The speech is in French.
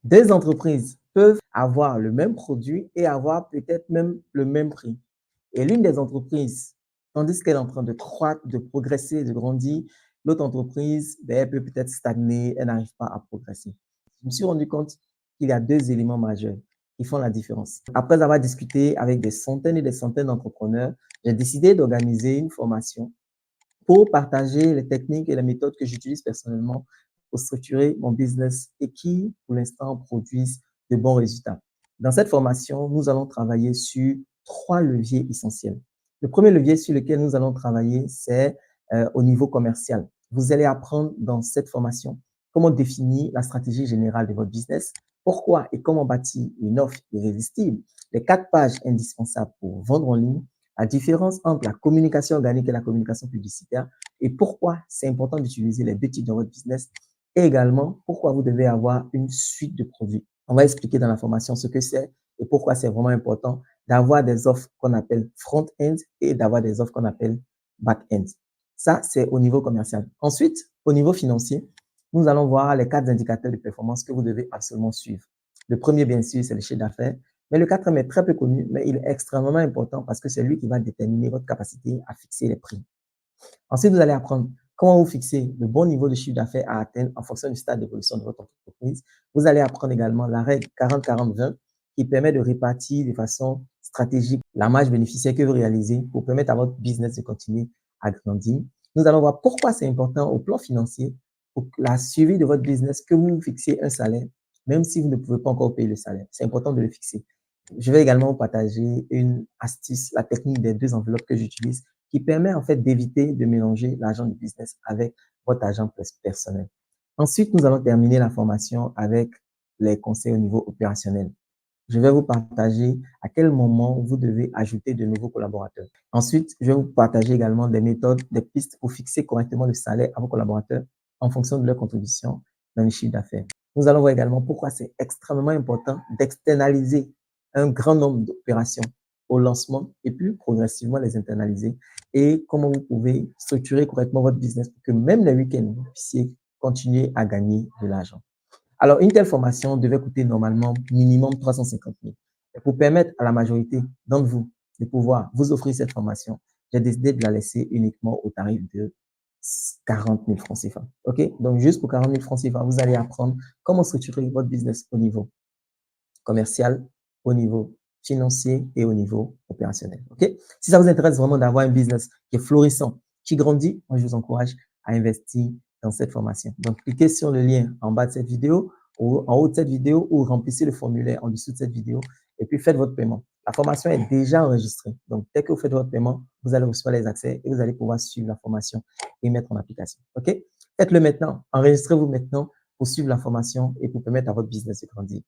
Deux entreprises peuvent avoir le même produit et avoir peut-être même le même prix. Et l'une des entreprises, tandis qu'elle est en train de croître, de progresser, de grandir, l'autre entreprise, ben, elle peut peut-être stagner, elle n'arrive pas à progresser. Je me suis rendu compte qu'il y a deux éléments majeurs qui font la différence. Après avoir discuté avec des centaines et des centaines d'entrepreneurs, j'ai décidé d'organiser une formation pour partager les techniques et les méthodes que j'utilise personnellement pour structurer mon business et qui, pour l'instant, produisent de bons résultats. Dans cette formation, nous allons travailler sur trois leviers essentiels. Le premier levier sur lequel nous allons travailler, c'est au niveau commercial. Vous allez apprendre dans cette formation comment définir la stratégie générale de votre business, pourquoi et comment bâtir une offre irrésistible, les 4 pages indispensables pour vendre en ligne, la différence entre la communication organique et la communication publicitaire et pourquoi c'est important d'utiliser les deux types dans votre business et également pourquoi vous devez avoir une suite de produits. On va expliquer dans la formation ce que c'est et pourquoi c'est vraiment important d'avoir des offres qu'on appelle front-end et d'avoir des offres qu'on appelle back-end. Ça, c'est au niveau commercial. Ensuite, au niveau financier, nous allons voir les 4 indicateurs de performance que vous devez absolument suivre. Le premier, bien sûr, c'est le chiffre d'affaires. Mais le quatrième est très peu connu, mais il est extrêmement important parce que c'est lui qui va déterminer votre capacité à fixer les prix. Ensuite, vous allez apprendre comment vous fixer le bon niveau de chiffre d'affaires à atteindre en fonction du stade d'évolution de votre entreprise. Vous allez apprendre également la règle 40-40-20 qui permet de répartir de façon stratégique la marge bénéficiaire que vous réalisez pour permettre à votre business de continuer à grandir. Nous allons voir pourquoi c'est important au plan financier pour la suivi de votre business que vous fixiez un salaire, même si vous ne pouvez pas encore payer le salaire. C'est important de le fixer. Je vais également vous partager une astuce, la technique des 2 enveloppes que j'utilise qui permet en fait d'éviter de mélanger l'argent du business avec votre argent personnel. Ensuite, nous allons terminer la formation avec les conseils au niveau opérationnel. Je vais vous partager à quel moment vous devez ajouter de nouveaux collaborateurs. Ensuite, je vais vous partager également des méthodes, des pistes pour fixer correctement le salaire à vos collaborateurs en fonction de leur contribution dans le chiffre d'affaires. Nous allons voir également pourquoi c'est extrêmement important d'externaliser un grand nombre d'opérations au lancement et puis progressivement les internaliser et comment vous pouvez structurer correctement votre business pour que même les week-ends, vous puissiez continuer à gagner de l'argent. Alors, une telle formation devait coûter normalement minimum 350 000. Et pour permettre à la majorité d'entre vous de pouvoir vous offrir cette formation, j'ai décidé de la laisser uniquement au tarif de 40 000 francs CFA. OK? Donc, juste pour 40 000 francs CFA, vous allez apprendre comment structurer votre business au niveau commercial, au niveau financier et au niveau opérationnel. OK? Si ça vous intéresse vraiment d'avoir un business qui est florissant, qui grandit, moi, je vous encourage à investir dans cette formation. Donc, cliquez sur le lien en bas de cette vidéo ou en haut de cette vidéo ou remplissez le formulaire en dessous de cette vidéo et puis faites votre paiement. La formation est déjà enregistrée. Donc, dès que vous faites votre paiement, vous allez recevoir les accès et vous allez pouvoir suivre la formation et mettre en application. OK? Faites-le maintenant. Enregistrez-vous maintenant pour suivre la formation et pour permettre à votre business de grandir.